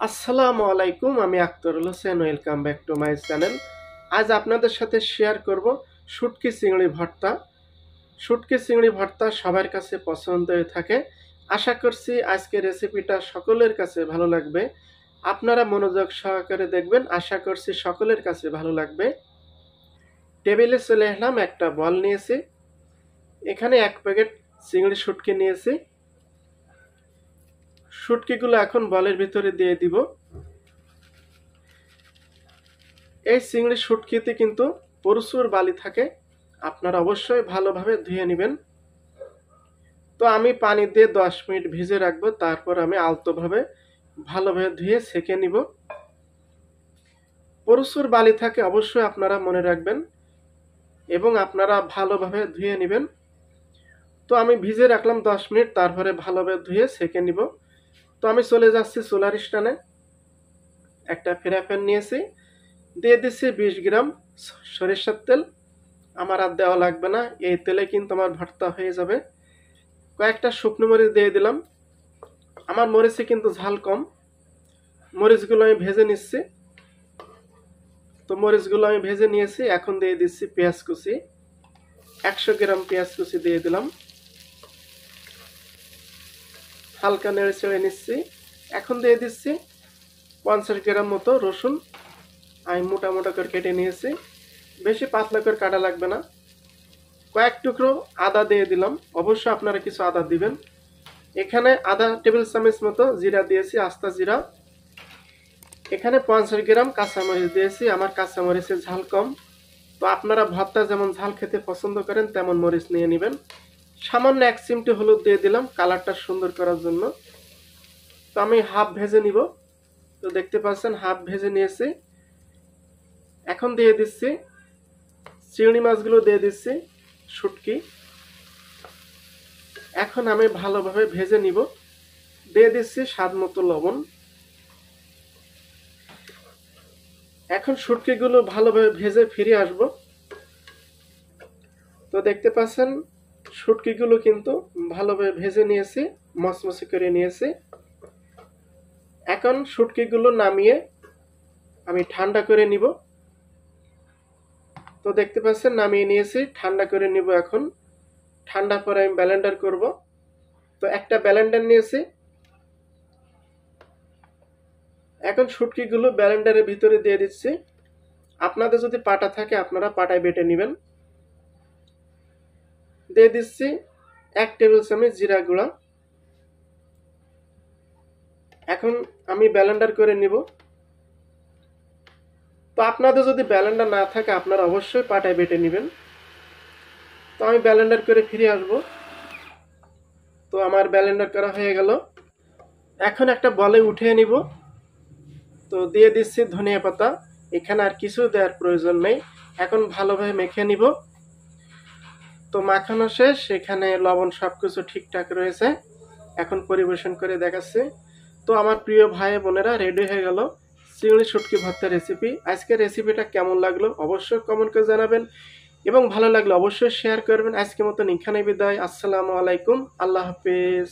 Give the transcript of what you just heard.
আসসালামু আলাইকুম, আমি Akhtar Hossain. Welcome back to my channel. আজ আপনাদের সাথে শেয়ার করব শুটকি চিংড়ি ভর্তা। শুটকি চিংড়ি ভর্তা সবার কাছে পছন্দ হয়ে থাকে। আশা করছি আজকের রেসিপিটা সকলের কাছে ভালো লাগবে। আপনারা মনোযোগ সহকারে দেখবেন, আশা করছি সকলের কাছে ভালো লাগবে। টেবিলে চলে এলাম, একটা বল নিয়েছি, এখানে 1 প্যাকেট চিংড়ি শুটকি নিয়েছি। শুটকিগুলো এখন বলের ভিতরে দিয়ে দিব। এই চিংড়ি শুটকিতে কিন্তু প্রচুর বালি থাকে, আপনারা অবশ্যই ভালোভাবে ধুয়ে নেবেন। তো আমি পানি দিয়ে 10 মিনিট ভিজে রাখবো, তারপর আমি আলতোভাবে ভালোভাবে ধুয়ে ছেঁকে নিব। প্রচুর বালি থাকে, অবশ্যই আপনারা মনে রাখবেন এবং আপনারা ভালোভাবে ধুয়ে নেবেন। তো আমি ভিজে রাখলাম 10 মিনিট, তারপরে ভালোভাবে ধুয়ে ছেঁকে নিব। তো আমি চলে যাচ্ছি চুলার স্ট্যান্ডে। একটা ফ্রাই প্যান নিয়েছি, দিয়ে দিচ্ছি 20 গ্রাম সরিষার তেল। আমার আর দেওয়া লাগবে না, এই তেলে কিন্তু আমার ভর্তা হয়ে যাবে। কয়েকটা শুকনো মরিচ দিয়ে দিলাম। আমার মরিচে কিন্তু ঝাল কম, মরিচগুলো আমি ভেজে নিচ্ছি। তো মরিচগুলো আমি ভেজে নিয়েছি, এখন দিয়ে দিচ্ছি পেঁয়াজ কুচি। 100 গ্রাম পেঁয়াজ কুচি দিয়ে দিলাম, হালকা নেড়ে চেড়ে নিচ্ছি। এখন দিয়ে দিচ্ছি 50 গ্রাম মতো রসুন, আমি মোটা মোটা করে কেটে নিয়েছি, বেশি পাতলা করে কাটা লাগবে না। কয়েক টুকরো আদা দিয়ে দিলাম, অবশ্যই আপনারা কিছু আদা দিবেন। এখানে আধা টেবিল চামচ মতো জিরা দিয়েছি, আস্তা জিরা। এখানে 50 গ্রাম কাঁচামরিচ দিয়েছি, আমার কাঁচামরিচের ঝাল কম। তো আপনারা ভর্তা যেমন ঝাল খেতে পছন্দ করেন তেমন মরিচ নিয়ে নেবেন। সামান্য 1 চিমটি হলুদ দিয়ে দিলাম কালারটা সুন্দর করার জন্য। তো আমি হাফ ভেজে নিব। তো দেখতে পাচ্ছেন হাফ ভেজে নিয়েছি। এখন দিয়ে দিচ্ছি চিংড়ি মাছগুলো, দিয়ে দিচ্ছি শুটকি। এখন আমি ভালোভাবে ভেজে নিব। দিয়ে দিচ্ছি স্বাদ মতো লবণ। এখন শুটকিগুলো ভালোভাবে ভেজে ফিরে আসব। তো দেখতে পাচ্ছেন শুটকিগুলো কিন্তু ভালোভাবে ভেজে নিয়েছি, মচমচে করে নিয়েছি। এখন শুটকিগুলো নামিয়ে আমি ঠান্ডা করে নিব। তো দেখতে পাচ্ছেন নামিয়ে নিয়েছি, ঠান্ডা করে নিব। এখন ঠান্ডা পরে আমি ব্লেন্ডার করব। তো একটা ব্লেন্ডার নিয়েছি, এখন শুটকিগুলো ব্লেন্ডারের ভিতরে দিয়ে দিচ্ছি। আপনাদের যদি পাটা থাকে আপনারা পাটায় বেটে নেবেন। দিয়ে দিচ্ছি 1 টেবিল চামচ জিরা গুঁড়া। এখন আমি ব্লেন্ডার করে নিব। তো আপনাদের যদি ব্লেন্ডার না থাকে আপনারা অবশ্যই পাটায় বেটে নেবেন। তো আমি ব্লেন্ডার করে ফিরে আসব। তো আমার ব্লেন্ডার করা হয়ে গেল। এখন একটা বলে উঠিয়ে নিব। তো দিয়ে দিচ্ছি ধনিয়া পাতা, এখানে আর কিছু দেওয়ার প্রয়োজন নেই। এখন ভালোভাবে মেখে নিব। তো মাখানো শেষ, এখানে লবণ সবকিছু ঠিকঠাক রয়েছে। এখন পরিবেশন করে দেখাচ্ছি। তো আমার প্রিয় ভাই বোনেরা, রেডি হয়ে গেল চিংড়ি শুটকি ভর্তা রেসিপি। আজকের রেসিপিটা কেমন লাগলো অবশ্যই কমেন্ট করে জানাবেন এবং ভালো লাগলে অবশ্যই শেয়ার করবেন। আজকের মতন এখানে বিদায়। আসসালামু আলাইকুম, আল্লাহ হাফেজ।